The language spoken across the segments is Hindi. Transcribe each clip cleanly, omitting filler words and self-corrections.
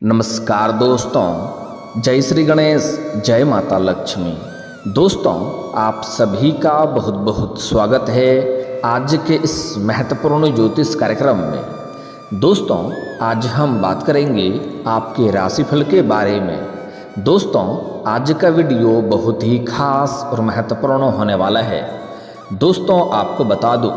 नमस्कार दोस्तों, जय श्री गणेश, जय माता लक्ष्मी। दोस्तों, आप सभी का बहुत बहुत स्वागत है आज के इस महत्वपूर्ण ज्योतिष कार्यक्रम में। दोस्तों, आज हम बात करेंगे आपके राशिफल के बारे में। दोस्तों, आज का वीडियो बहुत ही खास और महत्वपूर्ण होने वाला है। दोस्तों, आपको बता दूं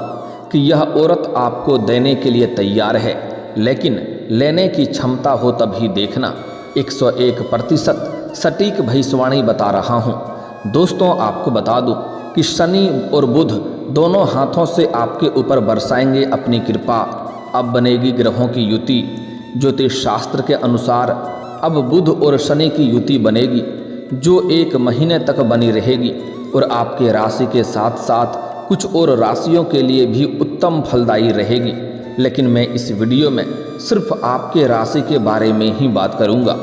कि यह औरत आपको देने के लिए तैयार है, लेकिन लेने की क्षमता हो तभी देखना। 101% सटीक भविष्यवाणी बता रहा हूँ। दोस्तों, आपको बता दूं कि शनि और बुध दोनों हाथों से आपके ऊपर बरसाएंगे अपनी कृपा। अब बनेगी ग्रहों की युति। ज्योतिष शास्त्र के अनुसार अब बुध और शनि की युति बनेगी, जो 1 महीने तक बनी रहेगी और आपके राशि के साथ साथ कुछ और राशियों के लिए भी उत्तम फलदायी रहेगी। लेकिन मैं इस वीडियो में सिर्फ आपके राशि के बारे में ही बात करूंगा।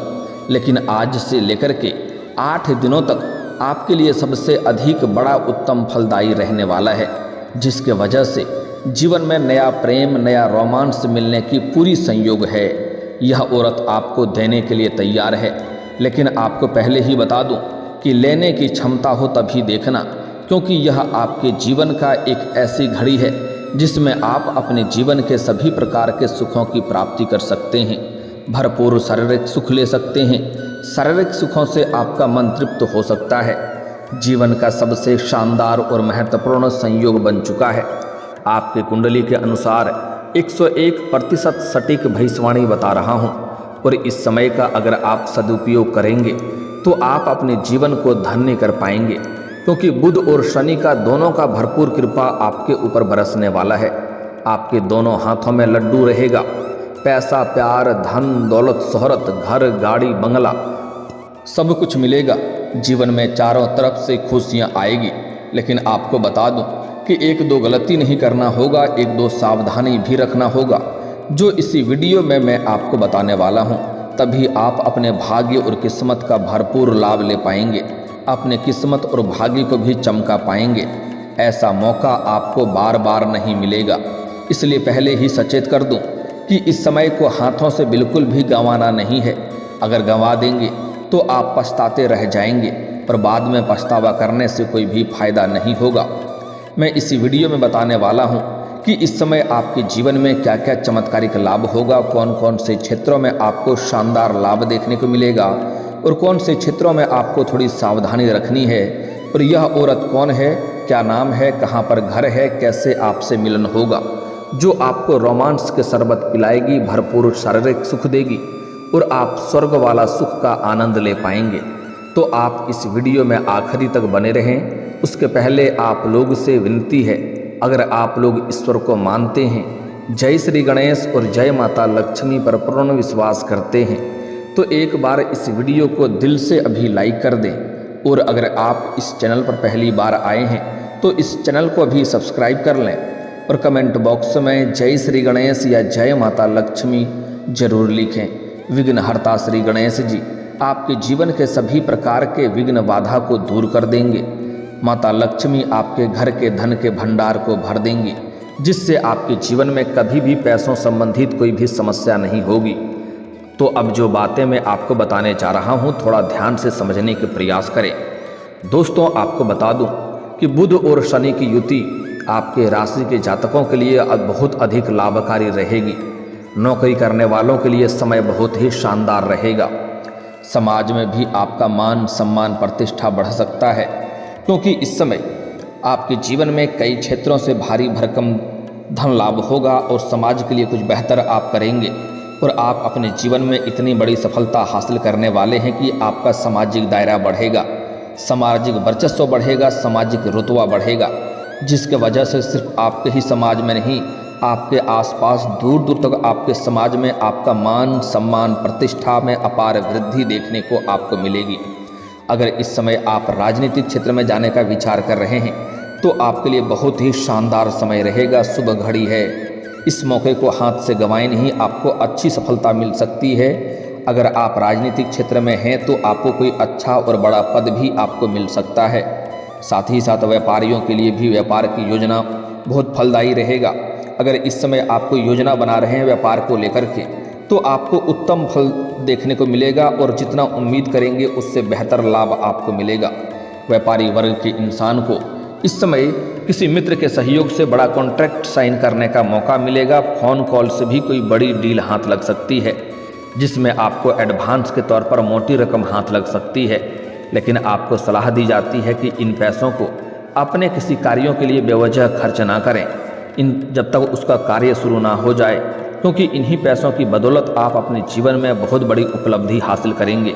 लेकिन आज से लेकर के 8 दिनों तक आपके लिए सबसे अधिक बड़ा उत्तम फलदायी रहने वाला है, जिसके वजह से जीवन में नया प्रेम, नया रोमांस मिलने की पूरी संयोग है। यह औरत आपको देने के लिए तैयार है, लेकिन आपको पहले ही बता दूं कि लेने की क्षमता हो तभी देखना, क्योंकि यह आपके जीवन का एक ऐसी घड़ी है जिसमें आप अपने जीवन के सभी प्रकार के सुखों की प्राप्ति कर सकते हैं। भरपूर शारीरिक सुख ले सकते हैं। शारीरिक सुखों से आपका मन तृप्त हो सकता है। जीवन का सबसे शानदार और महत्वपूर्ण संयोग बन चुका है। आपके कुंडली के अनुसार 101% सटीक भविष्यवाणी बता रहा हूँ, और इस समय का अगर आप सदुपयोग करेंगे तो आप अपने जीवन को धन्य कर पाएंगे, क्योंकि बुध और शनि का दोनों का भरपूर कृपा आपके ऊपर बरसने वाला है। आपके दोनों हाथों में लड्डू रहेगा। पैसा, प्यार, धन, दौलत, शोहरत, घर, गाड़ी, बंगला सब कुछ मिलेगा। जीवन में चारों तरफ से खुशियां आएगी। लेकिन आपको बता दूं कि 1-2 गलती नहीं करना होगा, 1-2 सावधानी भी रखना होगा, जो इसी वीडियो में मैं आपको बताने वाला हूं। तभी आप अपने भाग्य और किस्मत का भरपूर लाभ ले पाएंगे, अपने किस्मत और भाग्य को भी चमका पाएंगे। ऐसा मौका आपको बार बार नहीं मिलेगा। इसलिए पहले ही सचेत कर दूं कि इस समय को हाथों से बिल्कुल भी गंवाना नहीं है। अगर गंवा देंगे तो आप पछताते रह जाएंगे, पर बाद में पछतावा करने से कोई भी फायदा नहीं होगा। मैं इसी वीडियो में बताने वाला हूं कि इस समय आपके जीवन में क्या क्या चमत्कारिक लाभ होगा, कौन कौन से क्षेत्रों में आपको शानदार लाभ देखने को मिलेगा और कौन से क्षेत्रों में आपको थोड़ी सावधानी रखनी है। और यह औरत कौन है, क्या नाम है, कहाँ पर घर है, कैसे आपसे मिलन होगा, जो आपको रोमांस के शरबत पिलाएगी, भरपूर शारीरिक सुख देगी और आप स्वर्ग वाला सुख का आनंद ले पाएंगे। तो आप इस वीडियो में आखिरी तक बने रहें। उसके पहले आप लोग से विनती है, अगर आप लोग ईश्वर को मानते हैं, जय श्री गणेश और जय माता लक्ष्मी पर पूर्ण विश्वास करते हैं, तो एक बार इस वीडियो को दिल से अभी लाइक कर दें। और अगर आप इस चैनल पर पहली बार आए हैं तो इस चैनल को अभी सब्सक्राइब कर लें और कमेंट बॉक्स में जय श्री गणेश या जय माता लक्ष्मी जरूर लिखें। विघ्नहर्ता श्री गणेश जी आपके जीवन के सभी प्रकार के विघ्न बाधा को दूर कर देंगे। माता लक्ष्मी आपके घर के धन के भंडार को भर देंगी, जिससे आपके जीवन में कभी भी पैसों संबंधित कोई भी समस्या नहीं होगी। तो अब जो बातें मैं आपको बताने जा रहा हूं, थोड़ा ध्यान से समझने के प्रयास करें। दोस्तों, आपको बता दूं कि बुध और शनि की युति आपके राशि के जातकों के लिए बहुत अधिक लाभकारी रहेगी। नौकरी करने वालों के लिए समय बहुत ही शानदार रहेगा। समाज में भी आपका मान, सम्मान, प्रतिष्ठा बढ़ सकता है, क्योंकि इस समय आपके जीवन में कई क्षेत्रों से भारी भरकम धन लाभ होगा और समाज के लिए कुछ बेहतर आप करेंगे। और आप अपने जीवन में इतनी बड़ी सफलता हासिल करने वाले हैं कि आपका सामाजिक दायरा बढ़ेगा, सामाजिक वर्चस्व बढ़ेगा, सामाजिक रुतबा बढ़ेगा, जिसके वजह से सिर्फ आपके ही समाज में नहीं, आपके आसपास दूर दूर तक आपके समाज में आपका मान, सम्मान, प्रतिष्ठा में अपार वृद्धि देखने को आपको मिलेगी। अगर इस समय आप राजनीतिक क्षेत्र में जाने का विचार कर रहे हैं तो आपके लिए बहुत ही शानदार समय रहेगा, शुभ घड़ी है। इस मौके को हाथ से गंवाएं नहीं, आपको अच्छी सफलता मिल सकती है। अगर आप राजनीतिक क्षेत्र में हैं तो आपको कोई अच्छा और बड़ा पद भी आपको मिल सकता है। साथ ही साथ व्यापारियों के लिए भी व्यापार की योजना बहुत फलदायी रहेगा। अगर इस समय आप कोई योजना बना रहे हैं व्यापार को लेकर के, तो आपको उत्तम फल देखने को मिलेगा और जितना उम्मीद करेंगे उससे बेहतर लाभ आपको मिलेगा। व्यापारी वर्ग के इंसान को इस समय किसी मित्र के सहयोग से बड़ा कॉन्ट्रैक्ट साइन करने का मौका मिलेगा। फ़ोन कॉल से भी कोई बड़ी डील हाथ लग सकती है, जिसमें आपको एडवांस के तौर पर मोटी रकम हाथ लग सकती है। लेकिन आपको सलाह दी जाती है कि इन पैसों को अपने किसी कार्यों के लिए बेवजह खर्च ना करें, जब तक उसका कार्य शुरू ना हो जाए, क्योंकि इन्हीं पैसों की बदौलत आप अपने जीवन में बहुत बड़ी उपलब्धि हासिल करेंगे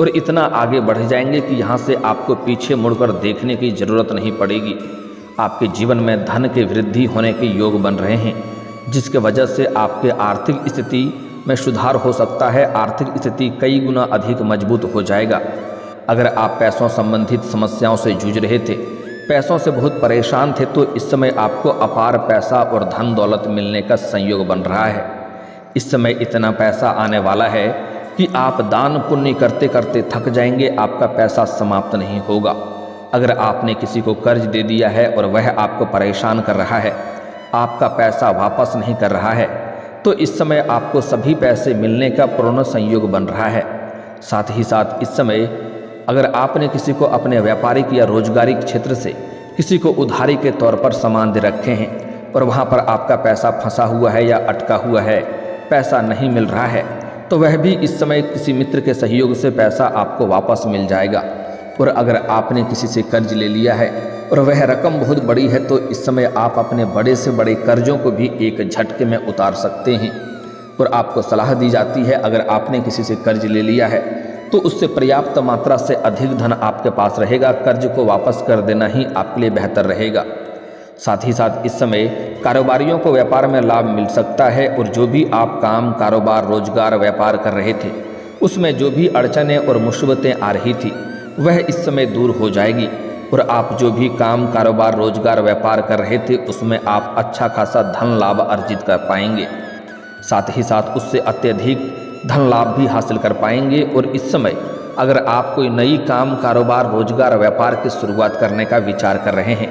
और इतना आगे बढ़ जाएंगे कि यहाँ से आपको पीछे मुड़कर देखने की ज़रूरत नहीं पड़ेगी। आपके जीवन में धन के वृद्धि होने के योग बन रहे हैं, जिसके वजह से आपके आर्थिक स्थिति में सुधार हो सकता है। आर्थिक स्थिति कई गुना अधिक मजबूत हो जाएगा। अगर आप पैसों संबंधित समस्याओं से जूझ रहे थे, पैसों से बहुत परेशान थे, तो इस समय आपको अपार पैसा और धन दौलत मिलने का संयोग बन रहा है। इस समय इतना पैसा आने वाला है कि आप दान पुण्य करते करते थक जाएंगे, आपका पैसा समाप्त नहीं होगा। अगर आपने किसी को कर्ज दे दिया है और वह आपको परेशान कर रहा है, आपका पैसा वापस नहीं कर रहा है, तो इस समय आपको सभी पैसे मिलने का पूर्ण संयोग बन रहा है। साथ ही साथ इस समय अगर आपने किसी को अपने व्यापारिक या रोजगारिक क्षेत्र से किसी को उधारी के तौर पर सामान दे रखे हैं और वहाँ पर आपका पैसा फंसा हुआ है या अटका हुआ है, पैसा नहीं मिल रहा है, तो वह भी इस समय किसी मित्र के सहयोग से पैसा आपको वापस मिल जाएगा। और अगर आपने किसी से कर्ज ले लिया है और वह रकम बहुत बड़ी है, तो इस समय आप अपने बड़े से बड़े कर्जों को भी एक झटके में उतार सकते हैं। और आपको सलाह दी जाती है, अगर आपने किसी से कर्ज ले लिया है तो उससे पर्याप्त मात्रा से अधिक धन आपके पास रहेगा। कर्ज को वापस कर देना ही आपके लिए बेहतर रहेगा। साथ ही साथ इस समय कारोबारियों को व्यापार में लाभ मिल सकता है और जो भी आप काम, कारोबार, रोजगार, व्यापार कर रहे थे, उसमें जो भी अड़चनें और मुसीबतें आ रही थी वह इस समय दूर हो जाएगी और आप जो भी काम, कारोबार, रोजगार, व्यापार कर रहे थे उसमें आप अच्छा खासा धन लाभ अर्जित कर पाएंगे। साथ ही साथ उससे अत्यधिक धन लाभ भी हासिल कर पाएंगे। और इस समय अगर आप कोई नई काम, कारोबार, रोजगार, व्यापार की शुरुआत करने का विचार कर रहे हैं,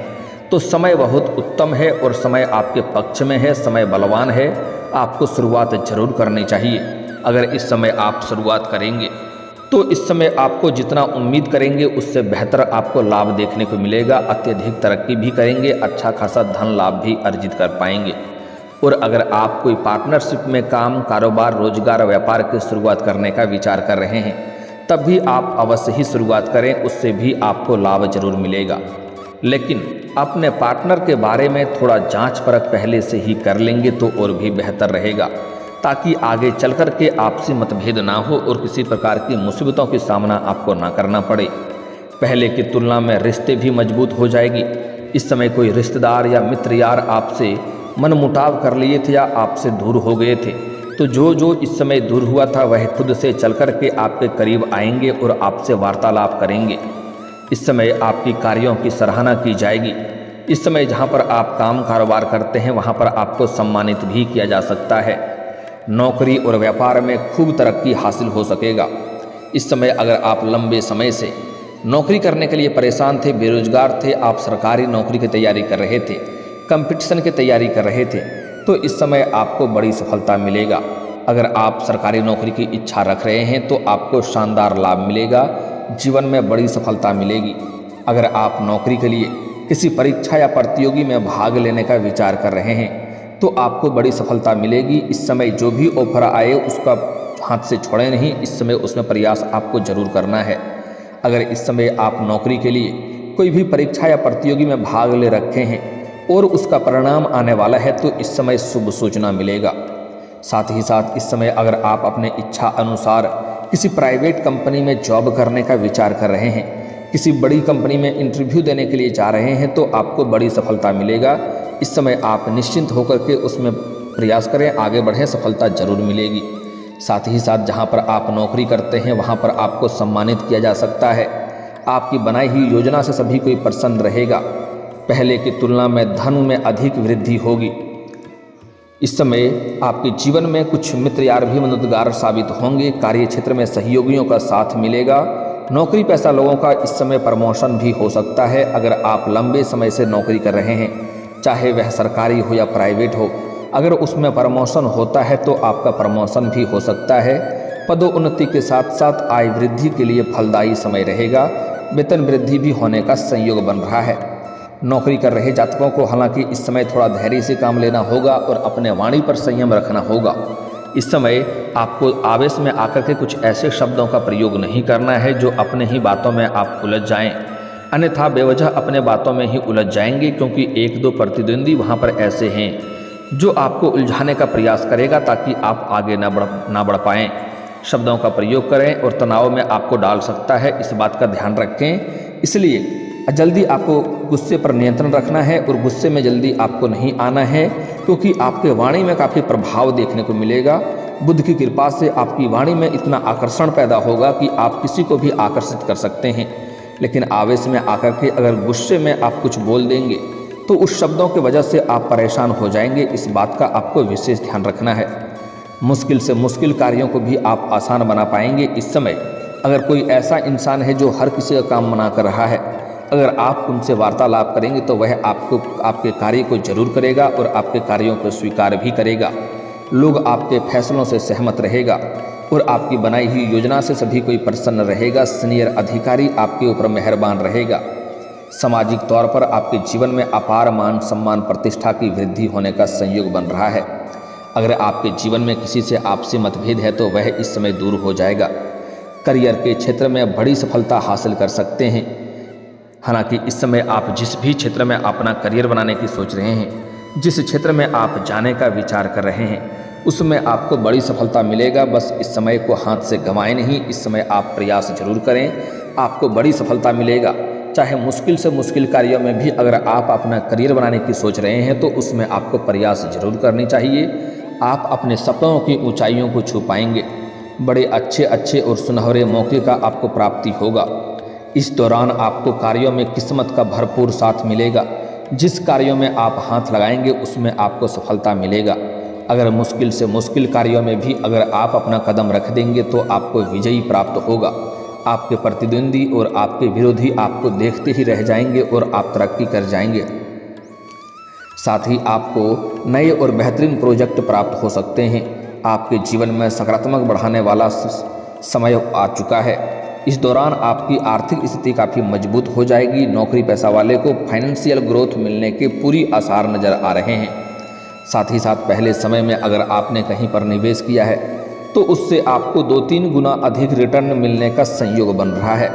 तो समय बहुत उत्तम है और समय आपके पक्ष में है, समय बलवान है। आपको शुरुआत जरूर करनी चाहिए। अगर इस समय आप शुरुआत करेंगे तो इस समय आपको जितना उम्मीद करेंगे उससे बेहतर आपको लाभ देखने को मिलेगा। अत्यधिक तरक्की भी करेंगे, अच्छा खासा धन लाभ भी अर्जित कर पाएंगे। और अगर आप कोई पार्टनरशिप में काम, कारोबार, रोजगार, व्यापार की शुरुआत करने का विचार कर रहे हैं, तब भी आप अवश्य ही शुरुआत करें, उससे भी आपको लाभ जरूर मिलेगा। लेकिन अपने पार्टनर के बारे में थोड़ा जांच परख पहले से ही कर लेंगे तो और भी बेहतर रहेगा, ताकि आगे चल कर के आपसी मतभेद ना हो और किसी प्रकार की मुसीबतों का सामना आपको ना करना पड़े। पहले की तुलना में रिश्ते भी मजबूत हो जाएगी। इस समय कोई रिश्तेदार या मित्र यार आपसे मनमुटाव कर लिए थे या आपसे दूर हो गए थे, तो जो इस समय दूर हुआ था वह खुद से चल कर के आपके करीब आएंगे और आपसे वार्तालाप करेंगे। इस समय आपकी कार्यों की सराहना की जाएगी। इस समय जहाँ पर आप काम, कारोबार करते हैं वहाँ पर आपको सम्मानित भी किया जा सकता है। नौकरी और व्यापार में खूब तरक्की हासिल हो सकेगा। इस समय अगर आप लंबे समय से नौकरी करने के लिए परेशान थे, बेरोजगार थे, आप सरकारी नौकरी की तैयारी कर रहे थे, कंपटीशन की तैयारी कर रहे थे, तो इस समय आपको बड़ी सफलता मिलेगा। अगर आप सरकारी नौकरी की इच्छा रख रहे हैं तो आपको शानदार लाभ मिलेगा, जीवन में बड़ी सफलता मिलेगी। अगर आप नौकरी के लिए किसी परीक्षा या प्रतियोगी में भाग लेने का विचार कर रहे हैं तो आपको बड़ी सफलता मिलेगी। इस समय जो भी ऑफर आए उसका हाथ से छोड़ें नहीं, इस समय उसमें प्रयास आपको जरूर करना है। अगर इस समय आप नौकरी के लिए कोई भी परीक्षा या प्रतियोगी में भाग ले रखे हैं और उसका परिणाम आने वाला है तो इस समय शुभ सूचना मिलेगा। साथ ही साथ इस समय अगर आप अपने इच्छा अनुसार किसी प्राइवेट कंपनी में जॉब करने का विचार कर रहे हैं, किसी बड़ी कंपनी में इंटरव्यू देने के लिए जा रहे हैं, तो आपको बड़ी सफलता मिलेगा। इस समय आप निश्चिंत होकर के उसमें प्रयास करें, आगे बढ़ें, सफलता जरूर मिलेगी। साथ ही साथ जहां पर आप नौकरी करते हैं वहां पर आपको सम्मानित किया जा सकता है। आपकी बनाई हुई योजना से सभी कोई प्रसन्न रहेगा। पहले की तुलना में धन में अधिक वृद्धि होगी। इस समय आपके जीवन में कुछ मित्र यार भी मददगार साबित होंगे। कार्य क्षेत्र में सहयोगियों का साथ मिलेगा। नौकरी पेशा लोगों का इस समय प्रमोशन भी हो सकता है। अगर आप लंबे समय से नौकरी कर रहे हैं, चाहे वह सरकारी हो या प्राइवेट हो, अगर उसमें प्रमोशन होता है तो आपका प्रमोशन भी हो सकता है। पदोन्नति के साथ साथ आय वृद्धि के लिए फलदायी समय रहेगा। वेतन वृद्धि भी होने का संयोग बन रहा है। नौकरी कर रहे जातकों को हालांकि इस समय थोड़ा धैर्य से काम लेना होगा और अपने वाणी पर संयम रखना होगा। इस समय आपको आवेश में आकर के कुछ ऐसे शब्दों का प्रयोग नहीं करना है जो अपने ही बातों में आप उलझ जाएं, अन्यथा बेवजह अपने बातों में ही उलझ जाएंगे, क्योंकि एक दो प्रतिद्वंदी वहां पर ऐसे हैं जो आपको उलझाने का प्रयास करेगा ताकि आप आगे ना बढ़ पाएं। शब्दों का प्रयोग करें और तनाव में आपको डाल सकता है, इस बात का ध्यान रखें। इसलिए जल्दी आपको गुस्से पर नियंत्रण रखना है और गुस्से में जल्दी आपको नहीं आना है, क्योंकि आपके वाणी में काफ़ी प्रभाव देखने को मिलेगा। बुध की कृपा से आपकी वाणी में इतना आकर्षण पैदा होगा कि आप किसी को भी आकर्षित कर सकते हैं। लेकिन आवेश में आकर के अगर गुस्से में आप कुछ बोल देंगे तो उस शब्दों की वजह से आप परेशान हो जाएंगे, इस बात का आपको विशेष ध्यान रखना है। मुश्किल से मुश्किल कार्यों को भी आप आसान बना पाएंगे। इस समय अगर कोई ऐसा इंसान है जो हर किसी का काम मना कर रहा है, अगर आप उनसे वार्तालाप करेंगे तो वह आपके कार्य को जरूर करेगा और आपके कार्यों को स्वीकार भी करेगा। लोग आपके फैसलों से सहमत रहेगा और आपकी बनाई हुई योजना से सभी कोई प्रसन्न रहेगा। सीनियर अधिकारी आपके ऊपर मेहरबान रहेगा। सामाजिक तौर पर आपके जीवन में अपार मान सम्मान प्रतिष्ठा की वृद्धि होने का संयोग बन रहा है। अगर आपके जीवन में किसी से आपसी मतभेद है तो वह इस समय दूर हो जाएगा। करियर के क्षेत्र में बड़ी सफलता हासिल कर सकते हैं। हालांकि इस समय आप जिस भी क्षेत्र में अपना करियर बनाने की सोच रहे हैं, जिस क्षेत्र में आप जाने का विचार कर रहे हैं, उसमें आपको बड़ी सफलता मिलेगा। बस इस समय को हाथ से गंवाएं नहीं, इस समय आप प्रयास जरूर करें, आपको बड़ी सफलता मिलेगा। चाहे मुश्किल से मुश्किल कार्यों में भी अगर आप अपना करियर बनाने की सोच रहे हैं तो उसमें आपको प्रयास जरूर करनी चाहिए। आप अपने सपनों की ऊंचाइयों को छू पाएंगे। बड़े अच्छे और सुनहरे मौके का आपको प्राप्ति होगा। इस दौरान आपको कार्यों में किस्मत का भरपूर साथ मिलेगा। जिस कार्यों में आप हाथ लगाएंगे उसमें आपको सफलता मिलेगा। अगर मुश्किल से मुश्किल कार्यों में भी अगर आप अपना कदम रख देंगे तो आपको विजयी प्राप्त होगा। आपके प्रतिद्वंदी और आपके विरोधी आपको देखते ही रह जाएंगे और आप तरक्की कर जाएंगे। साथ ही आपको नए और बेहतरीन प्रोजेक्ट प्राप्त हो सकते हैं। आपके जीवन में सकारात्मक बढ़ाने वाला समय आ चुका है। इस दौरान आपकी आर्थिक स्थिति काफ़ी मजबूत हो जाएगी। नौकरी पेशा वाले को फाइनेंशियल ग्रोथ मिलने के पूरी आसार नज़र आ रहे हैं। साथ ही साथ पहले समय में अगर आपने कहीं पर निवेश किया है तो उससे आपको 2-3 गुना अधिक रिटर्न मिलने का संयोग बन रहा है।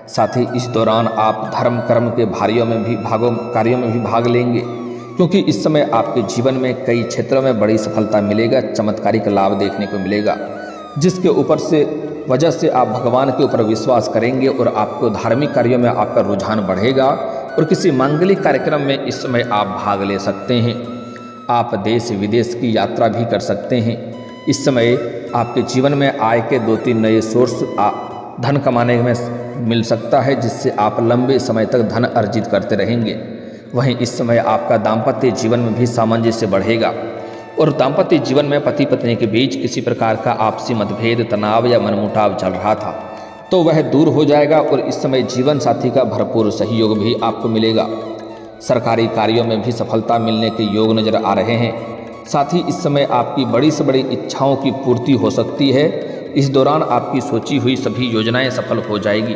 साथ ही इस दौरान आप धर्म कर्म के कार्यों में भी भाग लेंगे, क्योंकि इस समय आपके जीवन में कई क्षेत्रों में बड़ी सफलता मिलेगा। चमत्कारिक लाभ देखने को मिलेगा, जिसके वजह से आप भगवान के ऊपर विश्वास करेंगे और आपको धार्मिक कार्यों में आपका रुझान बढ़ेगा और किसी मांगलिक कार्यक्रम में इस समय आप भाग ले सकते हैं। आप देश विदेश की यात्रा भी कर सकते हैं। इस समय आपके जीवन में आय के 2-3 नए सोर्स धन कमाने में मिल सकता है, जिससे आप लंबे समय तक धन अर्जित करते रहेंगे। वहीं इस समय आपका दाम्पत्य जीवन में भी सामंजस्य बढ़ेगा और दाम्पत्य जीवन में पति पत्नी के बीच किसी प्रकार का आपसी मतभेद, तनाव या मनमुटाव चल रहा था तो वह दूर हो जाएगा और इस समय जीवन साथी का भरपूर सहयोग भी आपको मिलेगा। सरकारी कार्यों में भी सफलता मिलने के योग नजर आ रहे हैं। साथ ही इस समय आपकी बड़ी से बड़ी इच्छाओं की पूर्ति हो सकती है। इस दौरान आपकी सोची हुई सभी योजनाएं सफल हो जाएगी।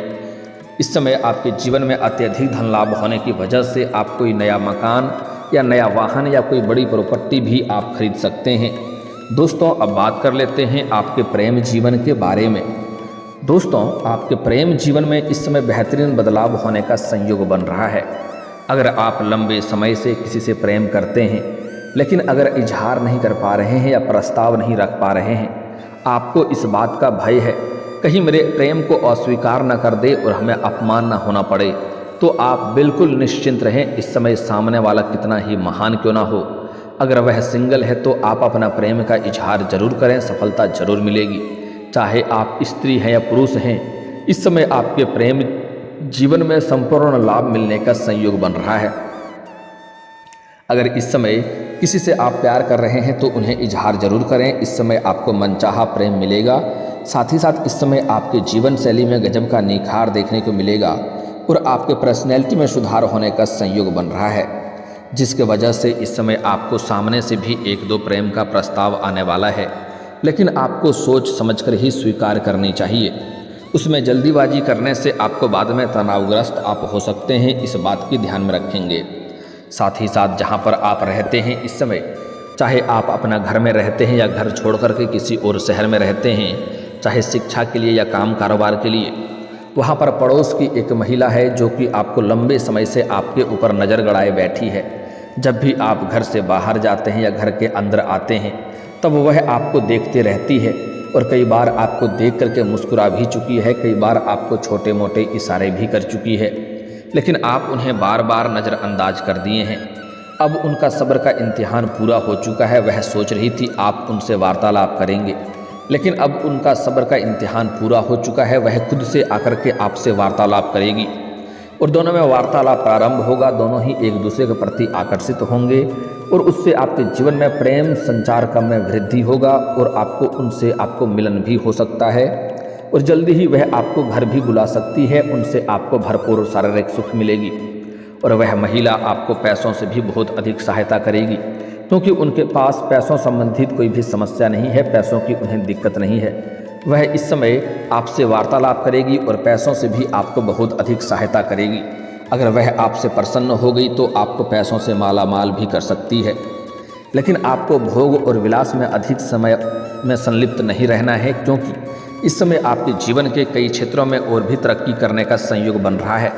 इस समय आपके जीवन में अत्यधिक धन लाभ होने की वजह से आप कोई नया मकान या नया वाहन या कोई बड़ी प्रॉपर्टी भी आप खरीद सकते हैं। दोस्तों, अब बात कर लेते हैं आपके प्रेम जीवन के बारे में। दोस्तों, आपके प्रेम जीवन में इस समय बेहतरीन बदलाव होने का संयोग बन रहा है। अगर आप लंबे समय से किसी से प्रेम करते हैं लेकिन अगर इजहार नहीं कर पा रहे हैं या प्रस्ताव नहीं रख पा रहे हैं, आपको इस बात का भय है कहीं मेरे प्रेम को अस्वीकार न कर दे और हमें अपमान न होना पड़े, तो आप बिल्कुल निश्चिंत रहें। इस समय सामने वाला कितना ही महान क्यों ना हो, अगर वह सिंगल है तो आप अपना प्रेम का इजहार जरूर करें, सफलता जरूर मिलेगी। चाहे आप स्त्री हैं या पुरुष हैं, इस समय आपके प्रेम जीवन में संपूर्ण लाभ मिलने का संयोग बन रहा है। अगर इस समय किसी से आप प्यार कर रहे हैं तो उन्हें इजहार जरूर करें। इस समय आपको मनचाहा प्रेम मिलेगा। साथ ही साथ इस समय आपके जीवन शैली में गजब का निखार देखने को मिलेगा और आपके पर्सनैलिटी में सुधार होने का संयोग बन रहा है, जिसके वजह से इस समय आपको सामने से भी 1-2 प्रेम का प्रस्ताव आने वाला है। लेकिन आपको सोच समझकर ही स्वीकार करनी चाहिए। उसमें जल्दीबाजी करने से आपको बाद में तनावग्रस्त आप हो सकते हैं, इस बात की ध्यान में रखेंगे। साथ ही साथ जहाँ पर आप रहते हैं इस समय, चाहे आप अपना घर में रहते हैं या घर छोड़ कर के किसी और शहर में रहते हैं, चाहे शिक्षा के लिए या काम कारोबार के लिए, वहाँ पर पड़ोस की एक महिला है जो कि आपको लंबे समय से आपके ऊपर नज़र गड़ाए बैठी है। जब भी आप घर से बाहर जाते हैं या घर के अंदर आते हैं तब वह आपको देखते रहती है और कई बार आपको देख करके मुस्कुरा भी चुकी है, कई बार आपको छोटे मोटे इशारे भी कर चुकी है, लेकिन आप उन्हें बार बार नज़रअंदाज कर दिए हैं। अब उनका सब्र का इम्तिहान पूरा हो चुका है। वह सोच रही थी आप उनसे वार्तालाप करेंगे, लेकिन अब उनका सब्र का इम्तिहान पूरा हो चुका है। वह खुद से आकर के आपसे वार्तालाप करेगी और दोनों में वार्तालाप प्रारंभ होगा। दोनों ही एक दूसरे के प्रति आकर्षित होंगे और उससे आपके जीवन में प्रेम संचार का में वृद्धि होगा और आपको मिलन भी हो सकता है और जल्दी ही वह आपको घर भी बुला सकती है। उनसे आपको भरपूर शारीरिक सुख मिलेगी और वह महिला आपको पैसों से भी बहुत अधिक सहायता करेगी, क्योंकि उनके पास पैसों संबंधित कोई भी समस्या नहीं है, पैसों की उन्हें दिक्कत नहीं है। वह इस समय आपसे वार्तालाप करेगी और पैसों से भी आपको बहुत अधिक सहायता करेगी। अगर वह आपसे प्रसन्न हो गई तो आपको पैसों से माला माल भी कर सकती है, लेकिन आपको भोग और विलास में अधिक समय में संलिप्त नहीं रहना है, क्योंकि इस समय आपके जीवन के कई क्षेत्रों में और भी तरक्की करने का संयोग बन रहा है।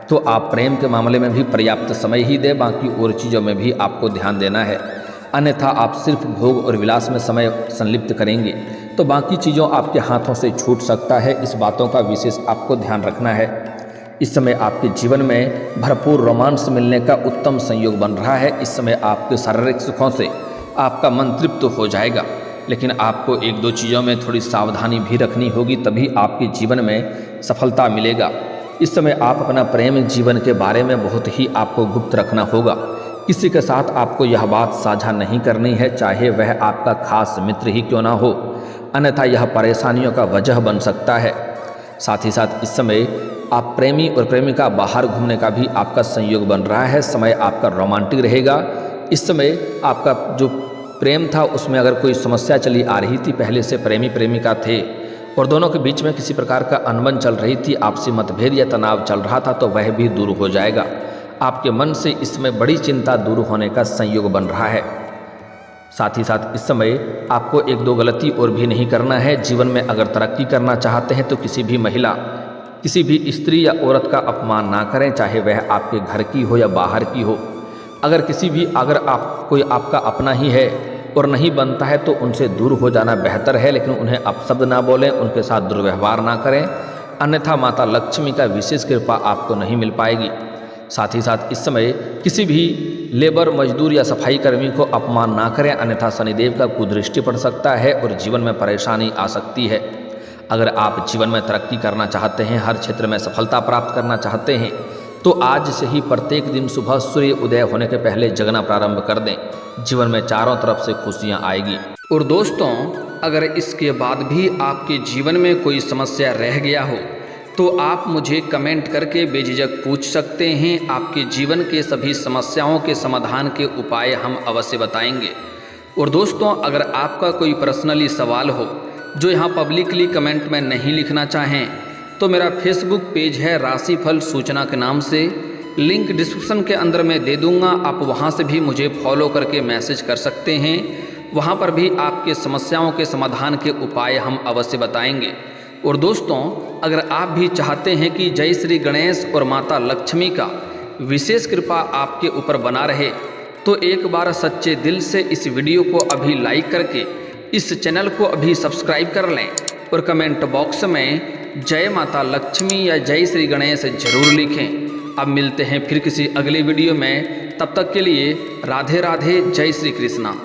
तो आप प्रेम के मामले में भी पर्याप्त समय ही दें, बाकी और चीज़ों में भी आपको ध्यान देना है। अन्यथा आप सिर्फ भोग और विलास में समय संलिप्त करेंगे तो बाकी चीज़ों आपके हाथों से छूट सकता है। इस बातों का विशेष आपको ध्यान रखना है। इस समय आपके जीवन में भरपूर रोमांस मिलने का उत्तम संयोग बन रहा है। इस समय आपके शारीरिक सुखों से आपका मन तृप्त हो जाएगा, लेकिन आपको एक दो चीज़ों में थोड़ी सावधानी भी रखनी होगी, तभी आपके जीवन में सफलता मिलेगा। इस समय आप अपना प्रेम जीवन के बारे में बहुत ही आपको गुप्त रखना होगा। किसी के साथ आपको यह बात साझा नहीं करनी है, चाहे वह आपका खास मित्र ही क्यों ना हो, अन्यथा यह परेशानियों का वजह बन सकता है। साथ ही साथ इस समय आप प्रेमी और प्रेमिका बाहर घूमने का भी आपका संयोग बन रहा है। समय आपका रोमांटिक रहेगा। इस समय आपका जो प्रेम था उसमें अगर कोई समस्या चली आ रही थी, पहले से प्रेमी प्रेमिका थे और दोनों के बीच में किसी प्रकार का अनबन चल रही थी, आपसी मतभेद या तनाव चल रहा था, तो वह भी दूर हो जाएगा। आपके मन से इसमें बड़ी चिंता दूर होने का संयोग बन रहा है। साथ ही साथ इस समय आपको एक दो गलती और भी नहीं करना है। जीवन में अगर तरक्की करना चाहते हैं तो किसी भी महिला, किसी भी स्त्री या औरत का अपमान ना करें, चाहे वह आपके घर की हो या बाहर की हो। अगर कोई आपका अपना ही है और नहीं बनता है तो उनसे दूर हो जाना बेहतर है, लेकिन उन्हें अपशब्द ना बोलें, उनके साथ दुर्व्यवहार ना करें, अन्यथा माता लक्ष्मी का विशेष कृपा आपको नहीं मिल पाएगी। साथ ही साथ इस समय किसी भी लेबर, मजदूर या सफाई कर्मी को अपमान ना करें, अन्यथा शनिदेव का कुदृष्टि पड़ सकता है और जीवन में परेशानी आ सकती है। अगर आप जीवन में तरक्की करना चाहते हैं, हर क्षेत्र में सफलता प्राप्त करना चाहते हैं, तो आज से ही प्रत्येक दिन सुबह सूर्य उदय होने के पहले जगना प्रारंभ कर दें। जीवन में चारों तरफ से खुशियां आएगी। और दोस्तों, अगर इसके बाद भी आपके जीवन में कोई समस्या रह गया हो तो आप मुझे कमेंट करके बेझिझक पूछ सकते हैं। आपके जीवन के सभी समस्याओं के समाधान के उपाय हम अवश्य बताएंगे। और दोस्तों, अगर आपका कोई पर्सनली सवाल हो जो यहाँ पब्लिकली कमेंट में नहीं लिखना चाहें, तो मेरा फेसबुक पेज है राशिफल सूचना के नाम से, लिंक डिस्क्रिप्शन के अंदर मैं दे दूँगा। आप वहाँ से भी मुझे फॉलो करके मैसेज कर सकते हैं। वहाँ पर भी आपके समस्याओं के समाधान के उपाय हम अवश्य बताएंगे। और दोस्तों, अगर आप भी चाहते हैं कि जय श्री गणेश और माता लक्ष्मी का विशेष कृपा आपके ऊपर बना रहे, तो एक बार सच्चे दिल से इस वीडियो को अभी लाइक करके इस चैनल को अभी सब्सक्राइब कर लें और कमेंट बॉक्स में जय माता लक्ष्मी या जय श्री गणेश जरूर लिखें। अब मिलते हैं फिर किसी अगले वीडियो में, तब तक के लिए राधे राधे, जय श्री कृष्णा।